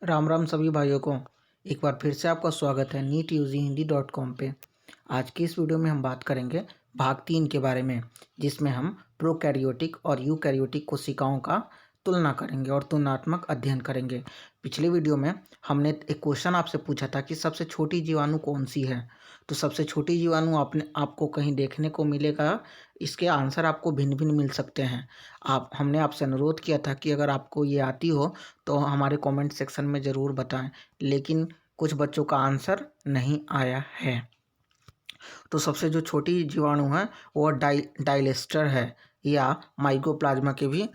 राम राम सभी भाइयों को। एक बार फिर से आपका स्वागत है neetuzhihindy.com पे। आज की इस वीडियो में हम बात करेंगे भाग 3 के बारे में, जिसमें हम प्रोकैरियोटिक और यूकैरियोटिक कोशिकाओं का तुलना करेंगे और तुलनात्मक अध्ययन करेंगे। पिछले वीडियो में हमने एक क्वेश्चन आपसे पूछा था कि सबसे छोटी जीवाणु कौन सी है। तो सबसे छोटी जीवाणु आपको कहीं देखने को मिलेगा, इसके आंसर आपको भिन्न भिन्न मिल सकते हैं। हमने आपसे अनुरोध किया था कि अगर आपको ये आती हो तो हमारे कमेंट सेक्शन में ज़रूर बताएं, लेकिन कुछ बच्चों का आंसर नहीं आया है। तो सबसे जो छोटी जीवाणु है वो डाइलेस्टर है, या माइकोप्लाज्मा के भी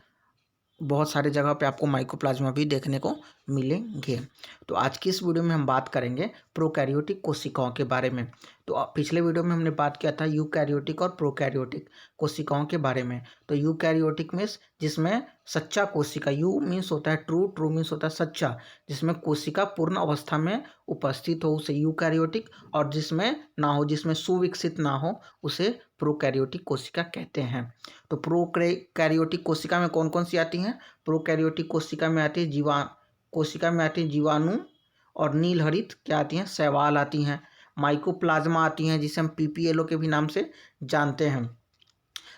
बहुत सारे जगह पे आपको माइकोप्लाज्मा भी देखने को मिलेंगे। तो आज की इस वीडियो में हम बात करेंगे प्रोकैरियोटिक कोशिकाओं के बारे में। तो पिछले वीडियो में हमने बात किया था यूकैरियोटिक और प्रोकैरियोटिक कोशिकाओं के बारे में। तो यूकैरियोटिक मीन्स जिसमें सच्चा कोशिका, यू मीन्स होता है ट्रू, ट्रू मीन्स होता है सच्चा, जिसमें कोशिका पूर्ण अवस्था में उपस्थित हो उसे यूकैरियोटिक, और जिसमें ना हो, जिसमें सुविकसित ना हो, उसे प्रोकैरियोटिक कोशिका कहते हैं। तो प्रोकैरियोटिक कोशिका में कौन कौन सी आती हैं? प्रोकैरियोटिक कोशिका में आती है जीवाणु और नीलहरित क्या आती हैं? शैवाल आती हैं। माइकोप्लाज्मा आती हैं, जिसे हम पीपीएलओ के भी नाम से जानते हैं।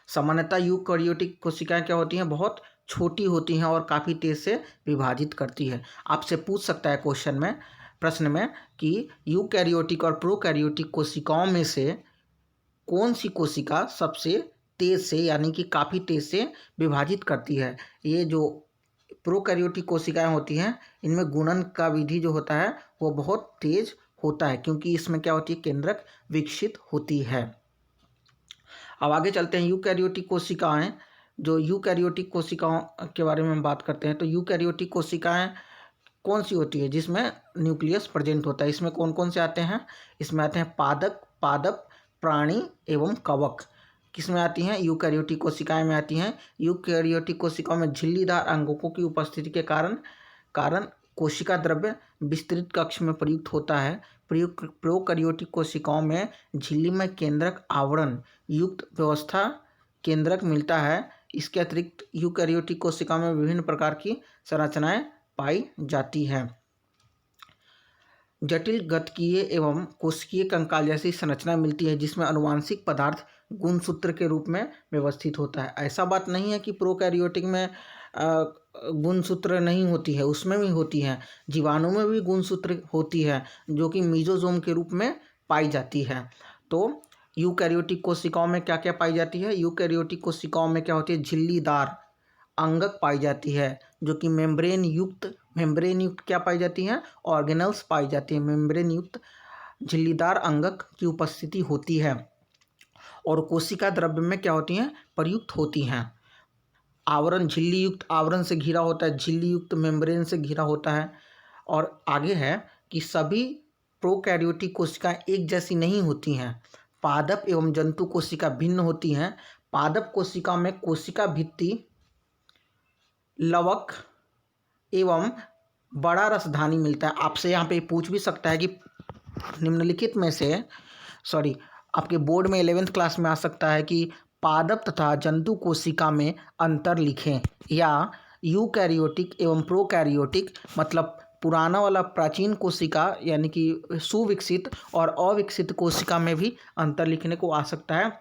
सामान्यतः यूकैरियोटिक कोशिकाएं क्या होती हैं? बहुत छोटी होती हैं और काफ़ी तेज से विभाजित करती है। आपसे पूछ सकता है प्रश्न में कि यूकैरियोटिक और प्रोकैरियोटिक कोशिकाओं में से कौन सी कोशिका सबसे तेज से, यानी कि काफ़ी तेज से विभाजित करती है। ये जो प्रोकैरियोटिक कोशिकाएं होती हैं, इनमें गुणन का विधि जो होता है वो बहुत तेज होता है, क्योंकि इसमें क्या होती है? केंद्रक विकसित होती है। अब आगे चलते हैं यूकैरियोटिक कोशिकाएं। जो यूकैरियोटिक कोशिकाओं के बारे में हम बात करते हैं, तो यूकैरियोटिक कोशिकाएं कौन सी होती है? जिसमें न्यूक्लियस प्रेजेंट होता है। इसमें कौन कौन से आते हैं? इसमें आते हैं पादप, प्राणी एवं कवक। किसमें आती हैं? यूकैरियोटिक कोशिकाएं में आती हैं। यूकैरियोटिक कोशिकाओं में झिल्लीदार अंगकों की उपस्थिति के कारण कोशिका द्रव्य विस्तृत कक्ष में प्रयुक्त होता है। प्रोकैरियोटिक कोशिकाओं में झिल्ली में केंद्रक आवरण युक्त व्यवस्था केंद्रक मिलता है। इसके अतिरिक्त यूकैरियोटिक कोशिकाओं में विभिन्न प्रकार की संरचनाएं पाई जाती है। जटिल गतकीय एवं कोशिकीय कंकाल जैसी संरचना मिलती है, जिसमें आनुवांशिक पदार्थ गुणसूत्र के रूप में व्यवस्थित होता है। ऐसा बात नहीं है कि प्रोकैरियोटिक में गुणसूत्र नहीं होती है, उसमें भी होती है। जीवाणु में भी गुणसूत्र होती है, जो कि मीजोजोम के रूप में पाई जाती है। तो यूकैरियोटिक कोशिकाओं में क्या क्या पाई जाती है? यूकैरियोटिक कोशिकाओं में क्या होती है? झिल्लीदार अंगक पाई जाती है, जो कि मेम्ब्रेन युक्त क्या पाई जाती हैं? ऑर्गेनल्स पाई जाती हैं। मेम्ब्रेन युक्त झिल्लीदार अंगक की उपस्थिति होती है। और कोशिका द्रव्य में क्या होती हैं? प्रयुक्त होती हैं। आवरण झिल्ली युक्त आवरण से घिरा होता है, झिल्ली युक्त मेम्ब्रेन से घिरा होता है। और आगे है कि सभी प्रोकैरियोटिक कोशिकाएं एक जैसी नहीं होती हैं। पादप एवं जंतु कोशिका भिन्न होती हैं। पादप कोशिका में कोशिका भित्ति, लवक एवं बड़ा रसधानी मिलता है। आपसे यहाँ पे पूछ भी सकता है कि निम्नलिखित में से आपके बोर्ड में 11th क्लास में आ सकता है कि पादप तथा जंतु कोशिका में अंतर लिखें, या यूकैरियोटिक एवं प्रोकैरियोटिक मतलब पुराना वाला प्राचीन कोशिका यानी कि सुविकसित और अविकसित कोशिका में भी अंतर लिखने को आ सकता है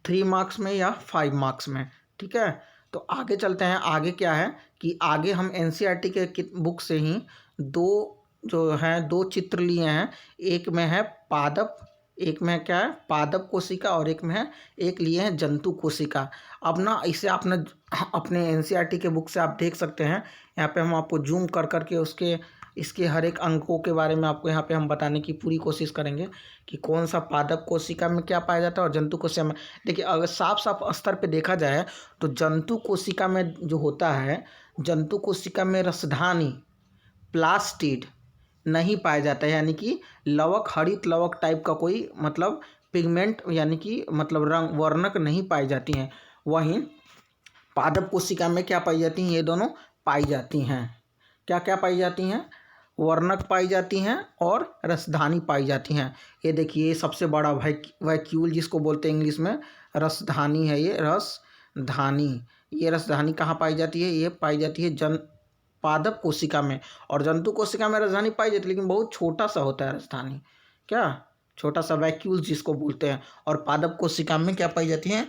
3 मार्क्स में या 5 मार्क्स में। ठीक है, तो आगे चलते हैं। आगे क्या है कि आगे हम एनसीईआरटी के बुक से ही दो चित्र लिए हैं। एक में है पादप, एक में क्या है? पादप कोशिका, और एक लिए हैं जंतु कोशिका। अब ना इसे आप अपने एनसीईआरटी के बुक से आप देख सकते हैं। यहाँ पे हम आपको जूम कर करके इसके हर एक अंकों के बारे में आपको यहाँ पे हम बताने की पूरी कोशिश करेंगे कि कौन सा पादप कोशिका में क्या पाया जाता है और जंतु कोशिका में। देखिए, अगर साफ स्तर पे देखा जाए तो जंतु कोशिका में जो होता है, जंतु कोशिका में रसधानी, प्लास्टिड नहीं पाया जाता है, यानी कि लवक, हरित लवक टाइप का कोई मतलब पिगमेंट यानी कि मतलब रंग वर्णक नहीं पाई जाती हैं। वहीं पादप कोशिका में क्या पाई जाती हैं? ये दोनों पाई जाती हैं। क्या क्या पाई जाती हैं? वर्णक पाई जाती हैं और रसधानी पाई जाती हैं। ये देखिए, सबसे बड़ा वैक्यूल जिसको बोलते हैं इंग्लिश में, रसधानी है। ये रसधानी कहाँ पाई जाती है? ये पाई जाती है पादप कोशिका में, और जंतु कोशिका में राजधानी पाई जाती है लेकिन बहुत छोटा सा होता है राजधानी, क्या छोटा सा वैक्यूल जिसको बोलते हैं। और पादप कोशिका में क्या पाई जाती हैं,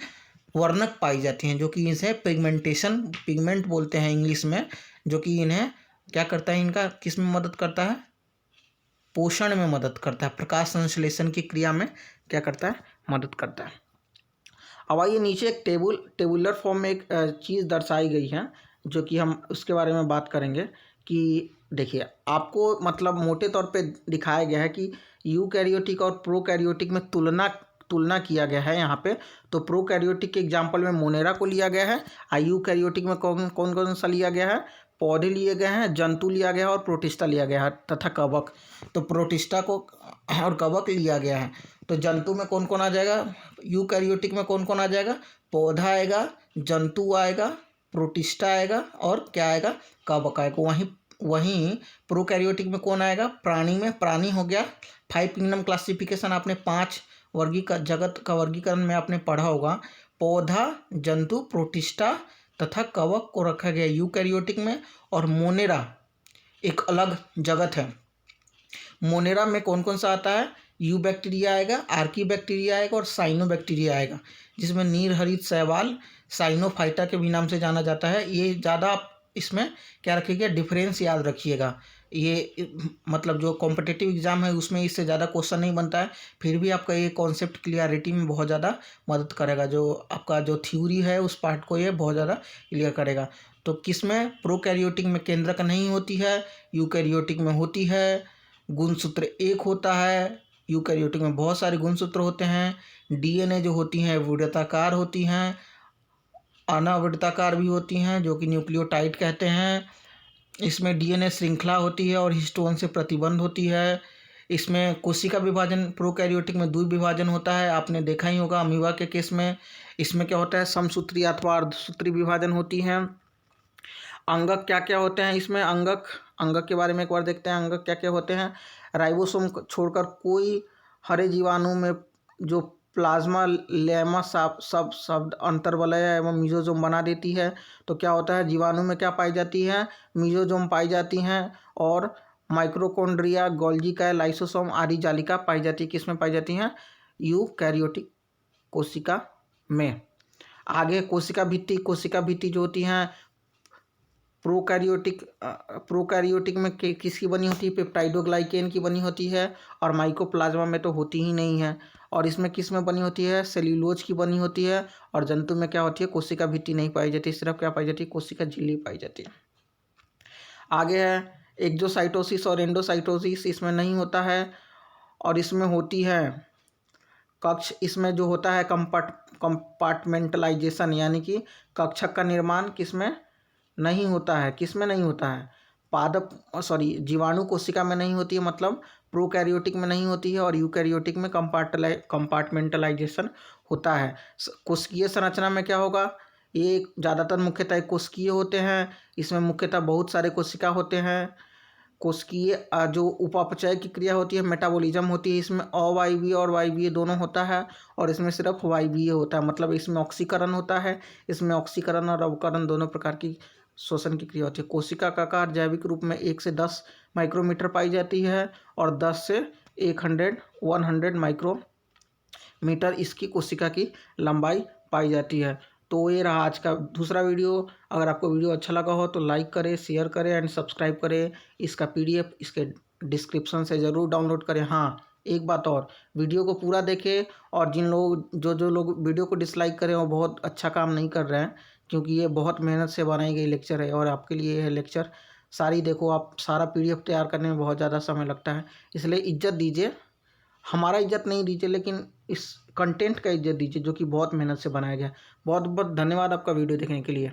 वर्णक पाई जाती हैं, जो कि इसे पिगमेंट बोलते हैं इंग्लिश में, जो कि इन्हें क्या करता है, इनका किस में मदद करता है, पोषण में मदद करता है, प्रकाश संश्लेषण की क्रिया में क्या करता है, मदद करता है। अब आइए नीचे एक टेबुलर फॉर्म में एक चीज़ दर्शाई गई है जो कि हम उसके बारे में बात करेंगे कि देखिए आपको मतलब मोटे तौर पे दिखाया गया है कि यूकैरियोटिक और प्रोकैरियोटिक में तुलना किया गया है यहाँ पे। तो प्रोकैरियोटिक के एग्जाम्पल में मोनेरा को लिया गया है, यूकैरियोटिक में कौन कौन सा लिया गया है, पौधे लिए गए हैं, जंतु लिया गया है और प्रोटिस्टा लिया गया है तथा कवक। तो प्रोटिस्टा को और कवक लिया गया है। तो जंतु में कौन कौन आ जाएगा, यूकैरियोटिक में कौन कौन आ जाएगा, पौधा आएगा, जंतु आएगा, प्रोटिस्टा आएगा और क्या आएगा, कवक आएगा। वहीं प्रोकैरियोटिक में कौन आएगा, प्राणी में प्राणी हो गया। 5 किंगडम क्लासिफिकेशन आपने 5 जगत का वर्गीकरण में आपने पढ़ा होगा। पौधा, जंतु, प्रोटिस्टा तथा कवक को रखा गया यूकैरियोटिक में। और मोनेरा एक अलग जगत है। मोनेरा में कौन कौन सा आता है, यू बैक्टीरिया आएगा, आर्की बैक्टीरिया आएगा और साइनो बैक्टीरिया आएगा, जिसमें नीलहरित शैवाल साइनोफाइटा के भी नाम से जाना जाता है। ये ज़्यादा आप इसमें क्या रखिएगा, डिफरेंस याद रखिएगा। ये मतलब जो कॉम्पिटिटिव एग्जाम है उसमें इससे ज़्यादा क्वेश्चन नहीं बनता है, फिर भी आपका ये कॉन्सेप्ट क्लियरिटी में बहुत ज़्यादा मदद करेगा। जो आपका जो थ्योरी है उस पार्ट को ये बहुत ज़्यादा क्लियर करेगा। तो किसमें, प्रोकैरियोटिक में केंद्रक नहीं होती है, यूकैरियोटिक में होती है। गुणसूत्र एक होता है, यूकैरियोटिक में बहुत सारे गुणसूत्र होते हैं। डीएनए जो होती हैं वृत्ताकार होती हैं, अनावृत्ताकार भी होती हैं जो कि न्यूक्लियोटाइड कहते हैं। इसमें डीएनए श्रृंखला होती है और हिस्टोन से प्रतिबंध होती है। इसमें कोशिका विभाजन, प्रोकैरियोटिक में द्वि विभाजन होता है, आपने देखा ही होगा अमीबा के केस में। इसमें क्या होता है, समसूत्री अथवा अर्धसूत्री विभाजन होती है। अंगक क्या क्या होते हैं इसमें, अंगक के बारे में एक बार देखते हैं। अंगक क्या क्या होते हैं, राइबोसोम छोड़कर कोई हरे जीवाणु में जो प्लाज्मा लेमा सब शब्द अंतर्वलय एवं मीजोजोम बना देती है। तो क्या होता है, जीवाणु में क्या पाई जाती है, मीजोजोम पाई जाती हैं और माइक्रोकॉन्ड्रिया, गोल्गी कैल, लाइसोसोम आदि जालिका पाई जाती है। किस में पाई जाती हैं, यूकैरियोटिक कोशिका में। आगे कोशिका भित्ति जो होती हैं प्रोकैरियोटिक में किसकी बनी होती है, पेप्टाइडोग्लाइकेन की बनी होती है और माइकोप्लाज्मा में तो होती ही नहीं है। और इसमें किस में बनी होती है, सेल्यूलोज की बनी होती है। और जंतु में क्या होती है, कोशिका भित्ति नहीं पाई जाती, सिर्फ क्या पाई जाती है, कोशिका झिल्ली पाई जाती है। आगे है एक्जोसाइटोसिस और एंडोसाइटोसिस, इसमें नहीं होता है। और इसमें होती है कक्ष, इसमें जो होता है कंपार्टमेंटलाइजेशन यानी कि कक्षक का निर्माण किसमें नहीं होता है, किसमें नहीं होता है, जीवाणु कोशिका में नहीं होती है, मतलब प्रोकैरियोटिक में नहीं होती है। और यूकैरियोटिक में कंपार्टमेंटलाइजेशन होता है। कोशिकीय संरचना में क्या होगा, ये ज़्यादातर मुख्यतः कोशिकीय होते हैं। इसमें मुख्यतः बहुत सारे कोशिका होते हैं। कोशिकीय जो उपापचय की क्रिया होती है, मेटाबॉलिज्म होती है, इसमें अवायवीय और वायवीय दोनों होता है। और इसमें सिर्फ वायवीय होता है, मतलब इसमें ऑक्सीकरण होता है। इसमें ऑक्सीकरण और अवकरण दोनों प्रकार की श्वसन की क्रिया होती है। कोशिका का आकार जैविक रूप में 1 से 10 माइक्रोमीटर पाई जाती है और 10 से 100 माइक्रोमीटर इसकी कोशिका की लंबाई पाई जाती है। तो ये रहा आज का दूसरा वीडियो। अगर आपको वीडियो अच्छा लगा हो तो लाइक करें, शेयर करें एंड सब्सक्राइब करें। इसका PDF इसके डिस्क्रिप्शन से ज़रूर डाउनलोड करें। हाँ, एक बात और, वीडियो को पूरा देखें और जो लोग वीडियो को डिसलाइक करें वो बहुत अच्छा काम नहीं कर रहे हैं, क्योंकि ये बहुत मेहनत से बनाई गई लेक्चर है और आपके लिए यह लेक्चर सारी देखो, आप सारा PDF तैयार करने में बहुत ज़्यादा समय लगता है। इसलिए इज्जत दीजिए, हमारा इज्जत नहीं दीजिए लेकिन इस कंटेंट का इज्जत दीजिए जो कि बहुत मेहनत से बनाया गया। बहुत बहुत धन्यवाद आपका वीडियो देखने के लिए।